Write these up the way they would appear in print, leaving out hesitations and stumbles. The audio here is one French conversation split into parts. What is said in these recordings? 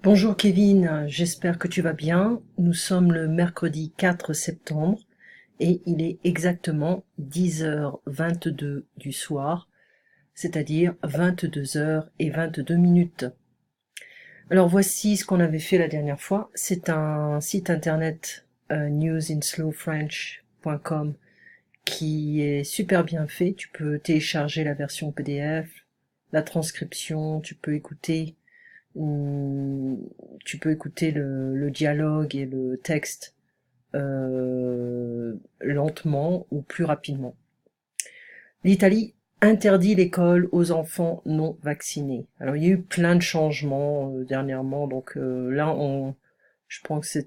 Bonjour Kevin, j'espère que tu vas bien. Nous sommes le mercredi 4 septembre et il est exactement 10h22 du soir, c'est-à-dire 22h22. Alors voici ce qu'on avait fait la dernière fois. C'est un site internet newsinslowfrench.com qui est super bien fait. Tu peux télécharger la version PDF, la transcription, Hum, tu peux écouter le dialogue et le texte lentement ou plus rapidement. L'Italie interdit l'école aux enfants non vaccinés. Alors il y a eu plein de changements dernièrement, donc je pense que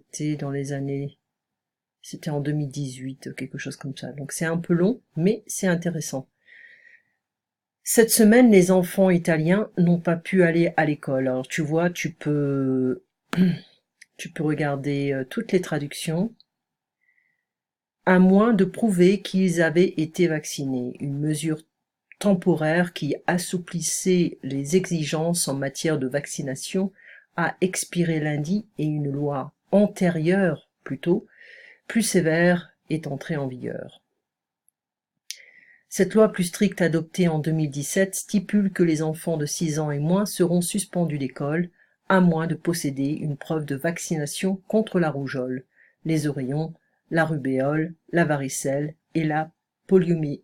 c'était en 2018, quelque chose comme ça. Donc c'est un peu long, mais c'est intéressant. Cette semaine, les enfants italiens n'ont pas pu aller à l'école. Alors tu vois, tu peux regarder toutes les traductions, à moins de prouver qu'ils avaient été vaccinés. Une mesure temporaire qui assouplissait les exigences en matière de vaccination a expiré lundi et une loi antérieure, plutôt, plus sévère, est entrée en vigueur. Cette loi plus stricte adoptée en 2017 stipule que les enfants de 6 ans et moins seront suspendus d'école, à moins de posséder une preuve de vaccination contre la rougeole, les oreillons, la rubéole, la varicelle et la poliomyélite.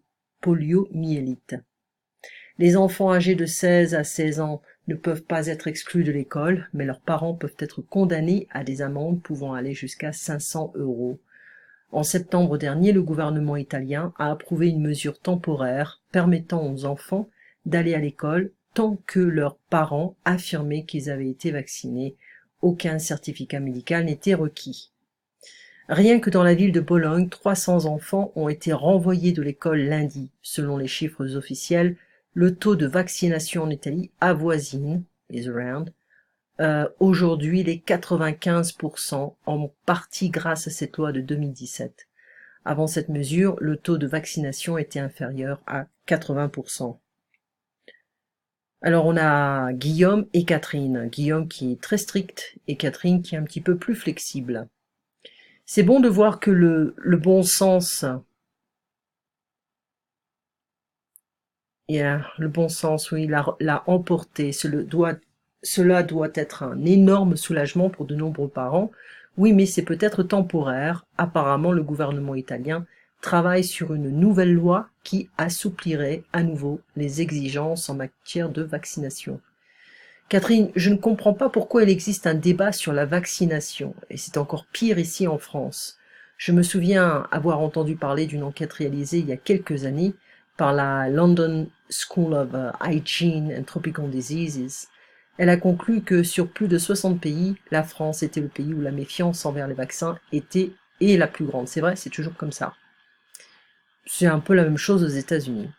Les enfants âgés de 16 à 16 ans ne peuvent pas être exclus de l'école, mais leurs parents peuvent être condamnés à des amendes pouvant aller jusqu'à 500 €. En septembre dernier, le gouvernement italien a approuvé une mesure temporaire permettant aux enfants d'aller à l'école tant que leurs parents affirmaient qu'ils avaient été vaccinés. Aucun certificat médical n'était requis. Rien que dans la ville de Bologne, 300 enfants ont été renvoyés de l'école lundi. Selon les chiffres officiels, le taux de vaccination en Italie avoisine, aujourd'hui les 95%, en partie grâce à cette loi de 2017. Avant cette mesure, le taux de vaccination était inférieur à 80%. Alors on a Guillaume et Catherine. Guillaume qui est très strict et Catherine qui est un petit peu plus flexible. C'est bon de voir que le bon sens, le bon sens, oui, l'a emporté. Cela doit être un énorme soulagement pour de nombreux parents. Oui, mais c'est peut-être temporaire. Apparemment, le gouvernement italien travaille sur une nouvelle loi qui assouplirait à nouveau les exigences en matière de vaccination. Catherine, je ne comprends pas pourquoi il existe un débat sur la vaccination, et c'est encore pire ici en France. Je me souviens avoir entendu parler d'une enquête réalisée il y a quelques années par la London School of Hygiene and Tropical Diseases. Elle a conclu que sur plus de 60 pays, la France était le pays où la méfiance envers les vaccins était la plus grande. C'est vrai, c'est toujours comme ça. C'est un peu la même chose aux États-Unis.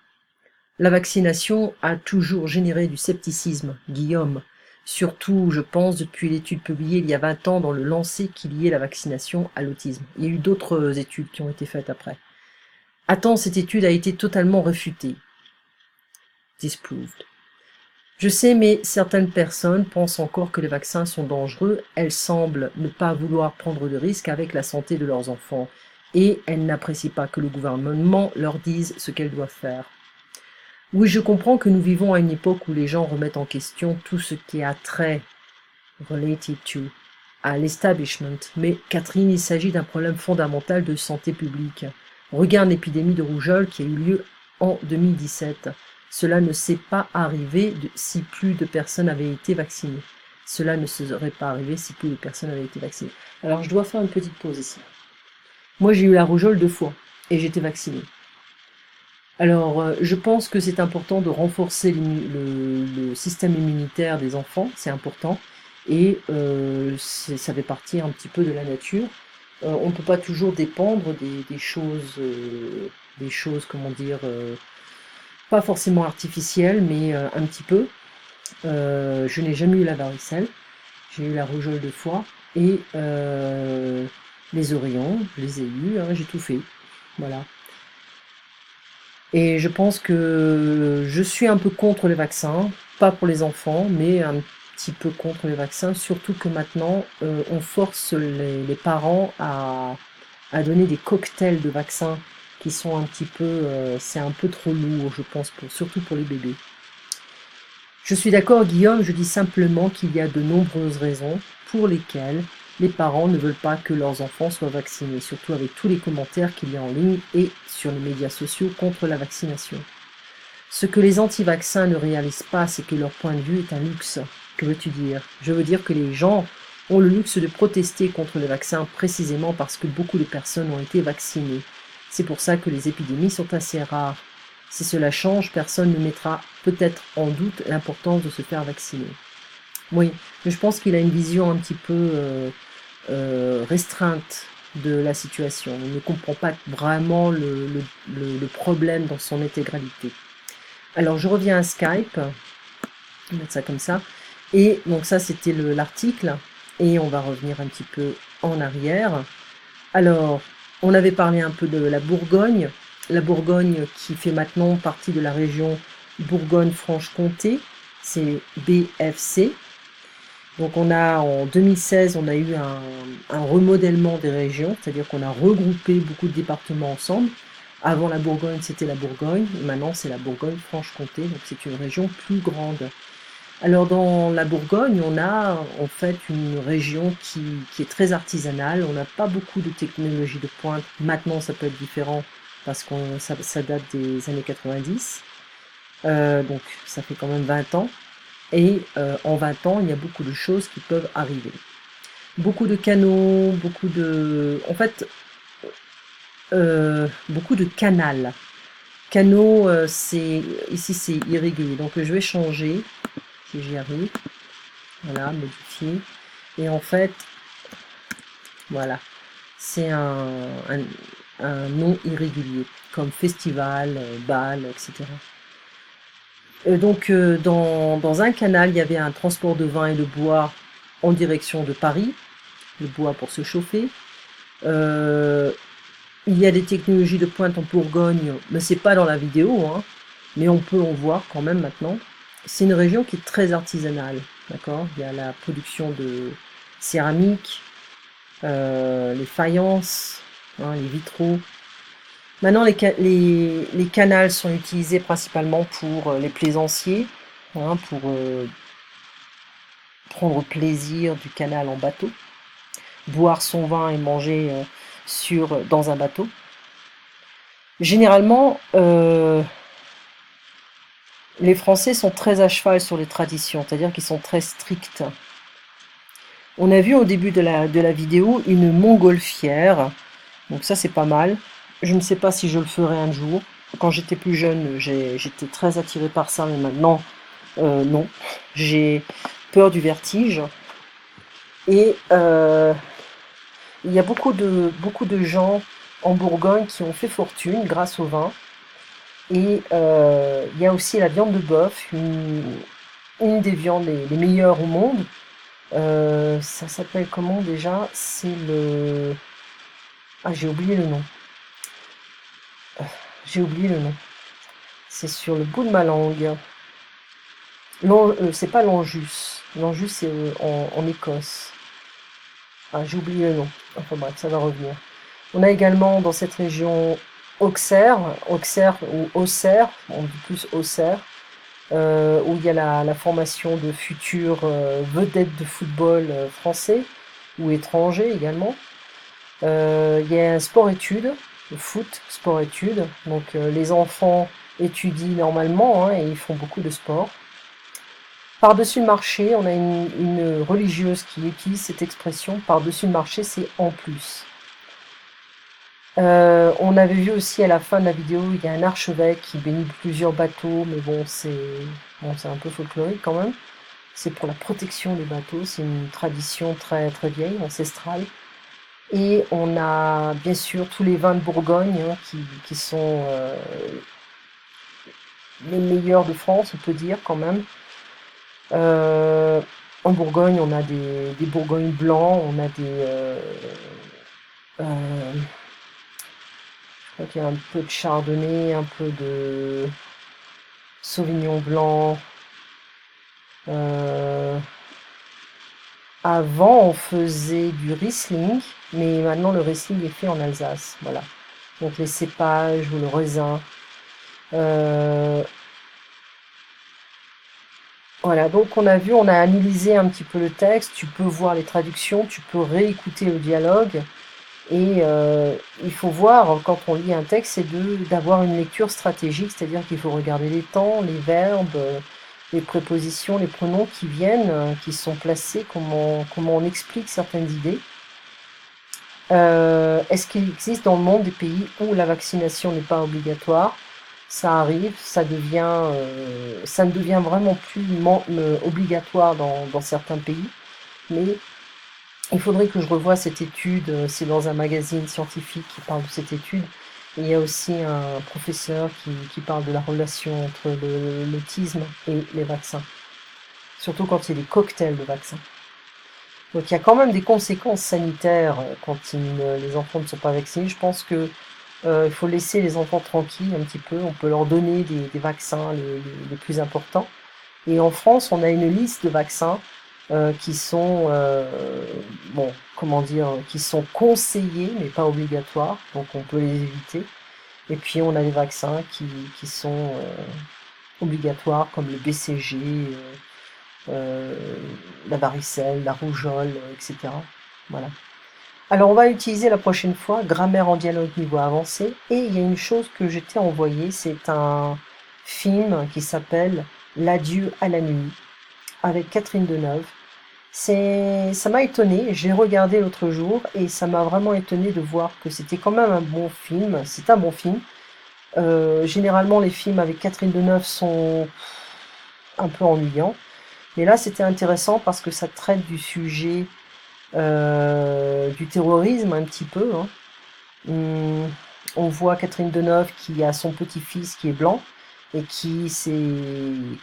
La vaccination a toujours généré du scepticisme, Guillaume. Surtout, je pense, depuis l'étude publiée il y a 20 ans dans le Lancet qui liait la vaccination à l'autisme. Il y a eu d'autres études qui ont été faites après. Attends, cette étude a été totalement réfutée. Disproved. Je sais, mais certaines personnes pensent encore que les vaccins sont dangereux. Elles semblent ne pas vouloir prendre de risques avec la santé de leurs enfants. Et elles n'apprécient pas que le gouvernement leur dise ce qu'elles doivent faire. Oui, je comprends que nous vivons à une époque où les gens remettent en question tout ce qui a trait related to à l'establishment, mais Catherine, il s'agit d'un problème fondamental de santé publique. Regarde l'épidémie de rougeole qui a eu lieu en 2017. Cela ne s'est pas arrivé si plus de personnes avaient été vaccinées. Cela ne serait pas arrivé si plus de personnes avaient été vaccinées. Alors je dois faire une petite pause ici. Moi j'ai eu la rougeole 2 fois et j'étais vaccinée. Alors, je pense que c'est important de renforcer le système immunitaire des enfants, c'est important, et ça fait partie un petit peu de la nature. On ne peut pas toujours dépendre des choses, comment dire, pas forcément artificielles, mais un petit peu. Je n'ai jamais eu la varicelle, j'ai eu la rougeole 2 fois, et les oreillons, je les ai eus, hein, j'ai tout fait, voilà. Et je pense que je suis un peu contre les vaccins, pas pour les enfants, mais petit peu contre les vaccins, surtout que maintenant, on force les parents à donner des cocktails de vaccins qui sont un petit peu, c'est un peu trop lourd, je pense, surtout pour les bébés. Je suis d'accord, Guillaume, je dis simplement qu'il y a de nombreuses raisons pour lesquelles les parents ne veulent pas que leurs enfants soient vaccinés, surtout avec tous les commentaires qu'il y a en ligne et sur les médias sociaux contre la vaccination. Ce que les anti-vaccins ne réalisent pas, c'est que leur point de vue est un luxe. Que veux-tu dire? Je veux dire que les gens ont le luxe de protester contre les vaccins précisément parce que beaucoup de personnes ont été vaccinées. C'est pour ça que les épidémies sont assez rares. Si cela change, personne ne mettra peut-être en doute l'importance de se faire vacciner. Oui, mais je pense qu'il a une vision un petit peu restreinte de la situation. Il ne comprend pas vraiment le problème dans son intégralité. Alors je reviens à Skype, on va mettre ça comme ça, et donc ça c'était l'article, et on va revenir un petit peu en arrière. Alors, on avait parlé un peu de la Bourgogne qui fait maintenant partie de la région Bourgogne-Franche-Comté, c'est BFC. Donc en 2016, on a eu un remodèlement des régions, c'est-à-dire qu'on a regroupé beaucoup de départements ensemble. Avant la Bourgogne, c'était la Bourgogne, et maintenant c'est la Bourgogne-Franche-Comté, donc c'est une région plus grande. Alors dans la Bourgogne, on a en fait une région qui est très artisanale, on n'a pas beaucoup de technologie de pointe. Maintenant ça peut être différent parce que ça date des années 90, donc ça fait quand même 20 ans. Et en 20 ans, il y a beaucoup de choses qui peuvent arriver. Beaucoup de canaux, en fait, beaucoup de canals. Canaux, ici c'est irrégulier, donc je vais changer, si j'y arrive. Voilà, modifier. Et en fait, voilà, c'est un nom irrégulier, comme festival, bal, etc. Donc dans un canal, il y avait un transport de vin et de bois en direction de Paris, le bois pour se chauffer. Il y a des technologies de pointe en Bourgogne, mais c'est pas dans la vidéo, hein, mais on peut en voir quand même maintenant. C'est une région qui est très artisanale, d'accord? Il y a la production de céramique, les faïences, hein, les vitraux. Maintenant, les canals sont utilisés principalement pour les plaisanciers, hein, pour prendre plaisir du canal en bateau, boire son vin et manger dans un bateau. Généralement, les Français sont très à cheval sur les traditions, c'est-à-dire qu'ils sont très stricts. On a vu au début de la vidéo une montgolfière, donc ça c'est pas mal. Je ne sais pas si je le ferai un jour. Quand j'étais plus jeune, j'étais très attirée par ça, mais maintenant, non. J'ai peur du vertige. Et il y a beaucoup de gens en Bourgogne qui ont fait fortune grâce au vin. Et il y a aussi la viande de bœuf, une des viandes les meilleures au monde. Ça s'appelle comment déjà? C'est le... Ah, j'ai oublié le nom. J'ai oublié le nom. C'est sur le bout de ma langue. C'est pas l'Anjus. L'Anjus, c'est en Écosse. Ah, j'ai oublié le nom. Enfin bref, ça va revenir. On a également dans cette région Auxerre ou Auxerre, on dit plus Auxerre, où il y a la formation de futures vedettes de football français ou étrangers également. Il y a un sport-études, le foot, sport-études. Donc les enfants étudient normalement, hein, et ils font beaucoup de sport. Par-dessus le marché, on a une religieuse qui utilise cette expression. Par-dessus le marché, c'est en plus. On avait vu aussi à la fin de la vidéo, il y a un archevêque qui bénit plusieurs bateaux, mais bon, c'est un peu folklorique quand même. C'est pour la protection des bateaux, c'est une tradition très, très vieille, ancestrale. Et on a bien sûr tous les vins de Bourgogne, hein, qui sont les meilleurs de France, on peut dire quand même. En Bourgogne, on a des Bourgognes blancs, on a je crois qu'il y a un peu de chardonnay, un peu de sauvignon blanc, Avant, on faisait du Riesling, mais maintenant le Riesling est fait en Alsace, voilà. Donc les cépages ou le raisin. Euh, voilà, donc on a analysé un petit peu le texte, tu peux voir les traductions, tu peux réécouter le dialogue, et il faut voir, quand on lit un texte, c'est d'avoir une lecture stratégique, c'est-à-dire qu'il faut regarder les temps, les verbes, les prépositions, les pronoms qui viennent, qui sont placés, comment on explique certaines idées. Est-ce qu'il existe dans le monde des pays où la vaccination n'est pas obligatoire? Ça arrive, ça ne devient vraiment plus obligatoire dans certains pays, mais il faudrait que je revoie cette étude. C'est dans un magazine scientifique qui parle de cette étude. Et il y a aussi un professeur qui parle de la relation entre l'autisme et les vaccins, surtout quand il y a des cocktails de vaccins. Donc il y a quand même des conséquences sanitaires quand les enfants ne sont pas vaccinés. Je pense que il faut laisser les enfants tranquilles un petit peu. On peut leur donner des vaccins les plus importants. Et en France, on a une liste de vaccins qui sont, bon, comment dire, qui sont conseillés mais pas obligatoires. Donc on peut les éviter. Et puis on a des vaccins qui sont obligatoires comme le BCG, euh, la varicelle, la rougeole, etc. Voilà. Alors on va utiliser la prochaine fois grammaire en dialogue niveau avancé, et il y a une chose que je t'ai envoyée, c'est un film qui s'appelle L'adieu à la nuit avec Catherine Deneuve. Ça m'a étonné, j'ai regardé l'autre jour et ça m'a vraiment étonné de voir que c'était quand même un bon film. C'est un bon film. Généralement les films avec Catherine Deneuve sont un peu ennuyants, mais là c'était intéressant parce que ça traite du sujet du terrorisme un petit peu, hein. On voit Catherine Deneuve qui a son petit-fils qui est blanc et qui s'est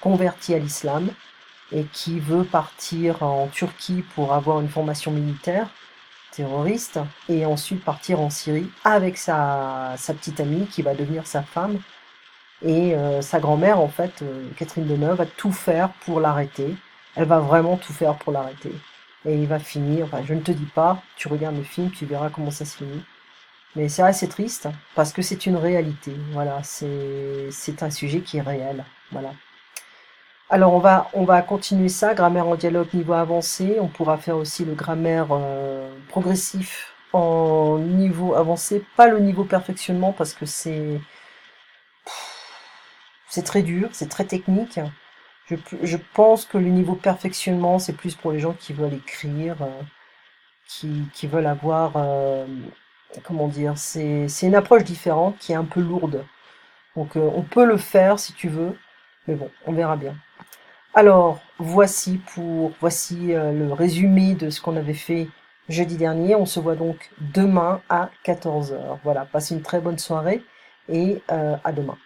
converti à l'islam et qui veut partir en Turquie pour avoir une formation militaire terroriste et ensuite partir en Syrie avec sa petite amie qui va devenir sa femme. Et sa grand-mère, en fait, Catherine Deneuve, va tout faire pour l'arrêter. Elle va vraiment tout faire pour l'arrêter. Et il va finir, enfin, je ne te dis pas, tu regardes le film, tu verras comment ça se finit. Mais c'est assez triste, parce que c'est une réalité. Voilà, c'est un sujet qui est réel. Voilà. Alors on va continuer ça, grammaire en dialogue niveau avancé. On pourra faire aussi le grammaire progressif en niveau avancé, pas le niveau perfectionnement parce que c'est très dur, c'est très technique. Je pense que le niveau perfectionnement, c'est plus pour les gens qui veulent écrire, qui veulent avoir, comment dire, c'est une approche différente qui est un peu lourde. Donc on peut le faire si tu veux, mais bon, on verra bien. Alors, voici le résumé de ce qu'on avait fait jeudi dernier. On se voit donc demain à 14 heures. Voilà, passez une très bonne soirée et à demain.